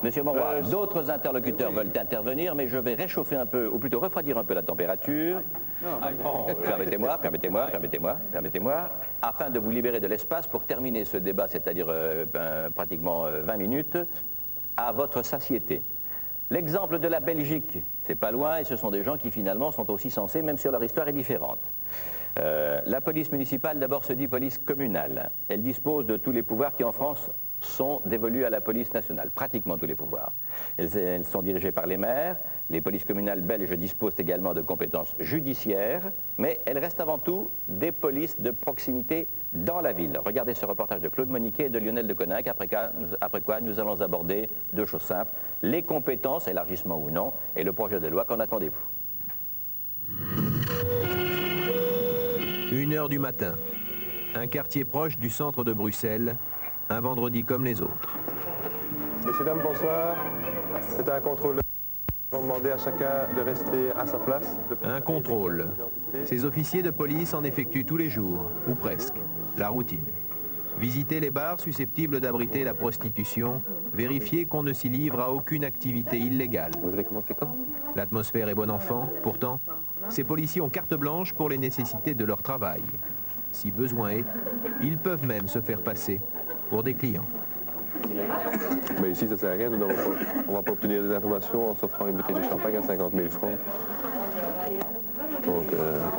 Monsieur Monroy, d'autres interlocuteurs veulent intervenir, mais je vais réchauffer un peu, ou plutôt refroidir un peu la température. Permettez-moi, afin de vous libérer de l'espace pour terminer ce débat, c'est-à-dire pratiquement 20 minutes, à votre satiété. L'exemple de la Belgique, c'est pas loin, et ce sont des gens qui finalement sont aussi sensés, même si leur histoire est différente. La police municipale, d'abord, se dit police communale. Elle dispose de tous les pouvoirs qui, en France, sont dévolus à la police nationale, pratiquement tous les pouvoirs. Elles sont dirigées par les maires. Les polices communales belges disposent également de compétences judiciaires, mais elles restent avant tout des polices de proximité dans la ville. Regardez ce reportage de Claude Moniquet et de Lionel de Coninck, après quoi nous allons aborder deux choses simples, les compétences, élargissement ou non, et le projet de loi. Qu'en attendez-vous? 1 heure du matin, un quartier proche du centre de Bruxelles, un vendredi comme les autres. Messieurs, dames, bonsoir. C'est un contrôle. Nous allons demander à chacun de rester à sa place. Un contrôle. Ces officiers de police en effectuent tous les jours, ou presque, la routine. Visiter les bars susceptibles d'abriter la prostitution, vérifier qu'on ne s'y livre à aucune activité illégale. Vous avez commencé quand? L'atmosphère est bon enfant, pourtant, ces policiers ont carte blanche pour les nécessités de leur travail. Si besoin est, ils peuvent même se faire passer pour des clients. Mais ici, ça ne sert à rien. On ne va pas obtenir des informations en s'offrant une bouteille de champagne à 50 000 francs. Donc,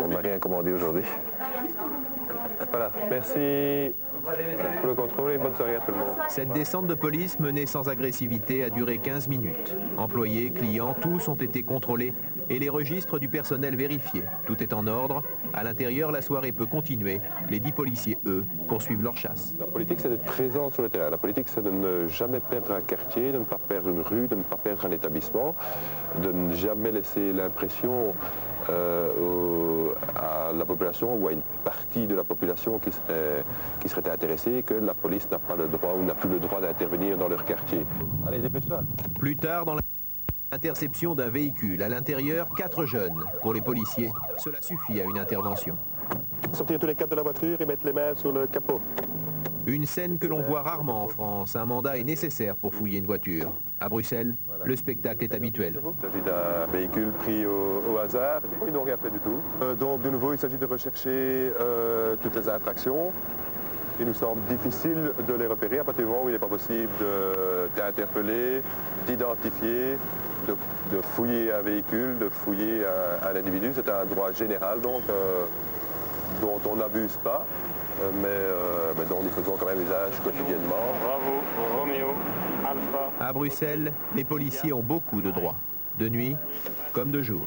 on n'a rien commandé aujourd'hui. Voilà, merci pour le contrôle et bonne soirée à tout le monde. Cette descente de police menée sans agressivité a duré 15 minutes. Employés, clients, tous ont été contrôlés et les registres du personnel vérifiés. Tout est en ordre. À l'intérieur, la soirée peut continuer. Les 10 policiers, eux, poursuivent leur chasse. La politique, c'est d'être présent sur le terrain. La politique, c'est de ne jamais perdre un quartier, de ne pas perdre une rue, de ne pas perdre un établissement, de ne jamais laisser l'impression à la population ou à une partie de la population qui serait intéressée que la police n'a pas le droit ou n'a plus le droit d'intervenir dans leur quartier. Allez, dépêche-toi. Plus tard, dans l'interception d'un véhicule, à l'intérieur, 4 jeunes. Pour les policiers, cela suffit à une intervention. Sortir tous les 4 de la voiture et mettre les mains sur le capot. Une scène que l'on voit rarement en France. Un mandat est nécessaire pour fouiller une voiture. À Bruxelles, le spectacle est habituel. Il s'agit d'un véhicule pris au hasard. Ils n'ont rien fait du tout. Donc de nouveau, il s'agit de rechercher toutes les infractions. Il nous semble difficile de les repérer à partir du moment où il n'est pas possible d'interpeller, d'identifier, de fouiller un véhicule, de fouiller un individu. C'est un droit général donc, dont on n'abuse pas. Mais dont nous faisons quand même usage quotidiennement. Bravo, Roméo, Alpha. À Bruxelles, les policiers ont beaucoup de droits, de nuit comme de jour.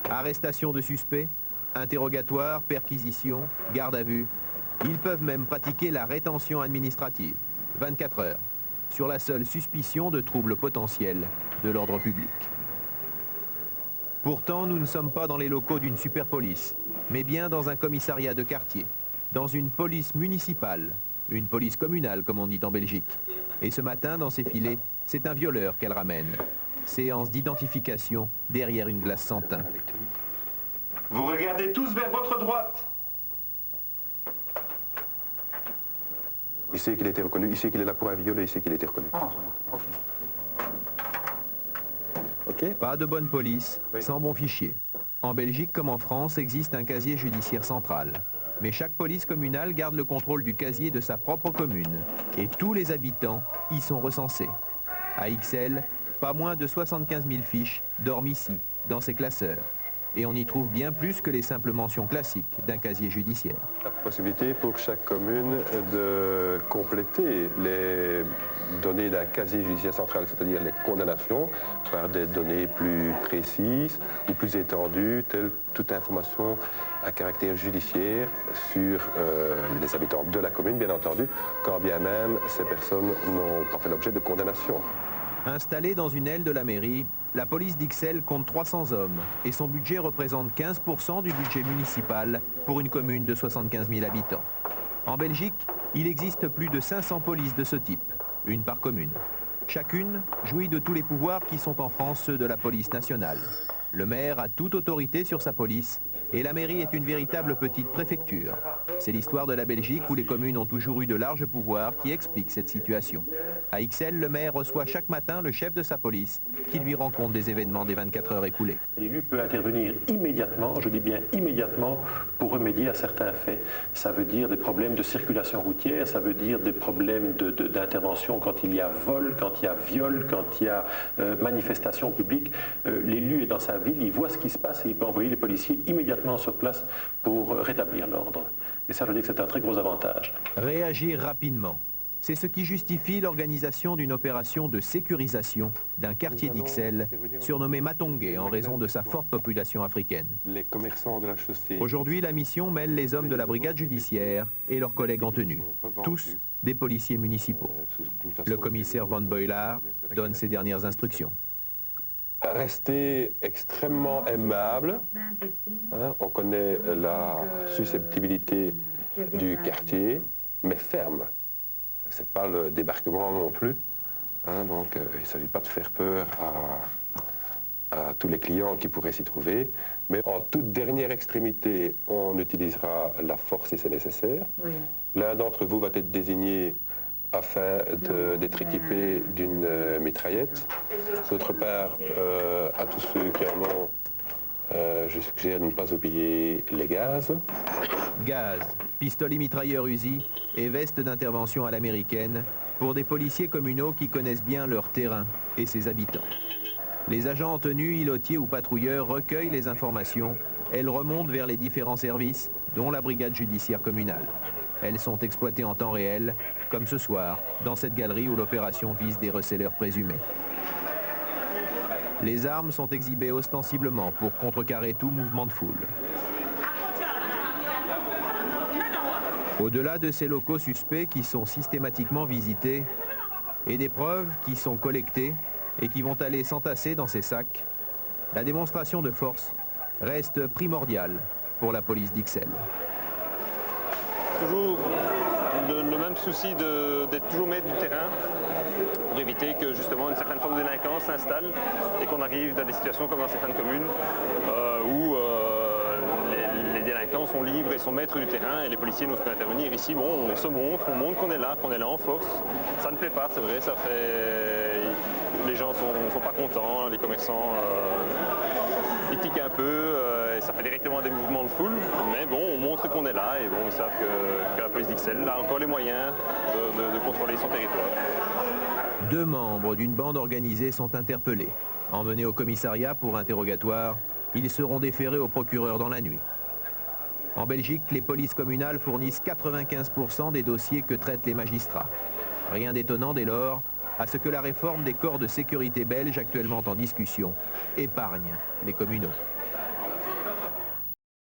Arrestation de suspects, interrogatoire, perquisition, garde à vue. Ils peuvent même pratiquer la rétention administrative, 24 heures, sur la seule suspicion de troubles potentiels de l'ordre public. Pourtant, nous ne sommes pas dans les locaux d'une superpolice, mais bien dans un commissariat de quartier. Dans une police municipale, une police communale comme on dit en Belgique. Et ce matin, dans ses filets, c'est un violeur qu'elle ramène. Séance d'identification derrière une glace sans teint. Vous regardez tous vers votre droite. Il sait qu'il a été reconnu, il sait qu'il est là pour un viol et il sait qu'il a été reconnu. Ok. Pas de bonne police, sans bon fichier. En Belgique comme en France existe un casier judiciaire central. Mais chaque police communale garde le contrôle du casier de sa propre commune. Et tous les habitants y sont recensés. À Ixelles, pas moins de 75 000 fiches dorment ici, dans ces classeurs. Et on y trouve bien plus que les simples mentions classiques d'un casier judiciaire. La possibilité pour chaque commune de compléter les données d'un casier judiciaire central, c'est-à-dire les condamnations, par des données plus précises ou plus étendues, telles toute information à caractère judiciaire sur les habitants de la commune, bien entendu, quand bien même ces personnes n'ont pas fait l'objet de condamnation. Installée dans une aile de la mairie, la police d'Ixelles compte 300 hommes et son budget représente 15% du budget municipal pour une commune de 75 000 habitants. En Belgique, il existe plus de 500 polices de ce type, une par commune. Chacune jouit de tous les pouvoirs qui sont en France ceux de la police nationale. Le maire a toute autorité sur sa police Et la mairie est une véritable petite préfecture. C'est l'histoire de la Belgique où les communes ont toujours eu de larges pouvoirs qui explique cette situation. À Ixelles, le maire reçoit chaque matin le chef de sa police qui lui rend compte des événements des 24 heures écoulées. L'élu peut intervenir immédiatement, je dis bien immédiatement, pour remédier à certains faits. Ça veut dire des problèmes de circulation routière, ça veut dire des problèmes d'intervention quand il y a vol, quand il y a viol, quand il y a manifestation publique. L'élu est dans sa ville, il voit ce qui se passe et il peut envoyer les policiers immédiatement sur place pour rétablir l'ordre. Et ça, je dis que c'est un très gros avantage. Réagir rapidement. C'est ce qui justifie l'organisation d'une opération de sécurisation d'un quartier d'Ixelles, surnommé Matongé en raison de sa forte population africaine. Les commerçants de la chaussée. Aujourd'hui, la mission mêle les hommes de la brigade judiciaire et leurs collègues en tenue, tous des policiers municipaux. Le commissaire Van Boylaar donne ses dernières instructions. Rester extrêmement aimable. On connaît la susceptibilité du quartier, mais ferme. Ce n'est pas le débarquement non plus. Donc il ne s'agit pas de faire peur à tous les clients qui pourraient s'y trouver. Mais en toute dernière extrémité, on utilisera la force si c'est nécessaire. Oui. L'un d'entre vous va être désigné afin d'être équipé d'une mitraillette. D'autre part, à tous ceux qui en ont, je suggère de ne pas oublier les gaz. Gaz, pistolet mitrailleur Uzi et veste d'intervention à l'américaine pour des policiers communaux qui connaissent bien leur terrain et ses habitants. Les agents en tenue, îlotiers ou patrouilleurs recueillent les informations. Elles remontent vers les différents services, dont la brigade judiciaire communale. Elles sont exploitées en temps réel, comme ce soir, dans cette galerie où l'opération vise des receleurs présumés. Les armes sont exhibées ostensiblement pour contrecarrer tout mouvement de foule. Au-delà de ces locaux suspects qui sont systématiquement visités et des preuves qui sont collectées et qui vont aller s'entasser dans ces sacs, la démonstration de force reste primordiale pour la police d'Ixelles. Toujours le même souci d'être toujours maître du terrain pour éviter que justement une certaine forme de délinquance s'installe et qu'on arrive dans des situations comme dans certaines communes où les délinquants sont libres et sont maîtres du terrain et les policiers n'osent pas intervenir. Ici, bon, on se montre, on montre qu'on est là en force. Ça ne plaît pas, c'est vrai, ça fait... Les gens sont pas contents, les commerçants ils tiquent un peu, et ça fait directement des mouvements de foule, mais bon, on montre qu'on est là et bon, ils savent que la police d'Ixelles a encore les moyens de contrôler son territoire. 2 membres d'une bande organisée sont interpellés. Emmenés au commissariat pour interrogatoire, ils seront déférés au procureur dans la nuit. En Belgique, les polices communales fournissent 95% des dossiers que traitent les magistrats. Rien d'étonnant dès lors à ce que la réforme des corps de sécurité belges actuellement en discussion épargne les communaux.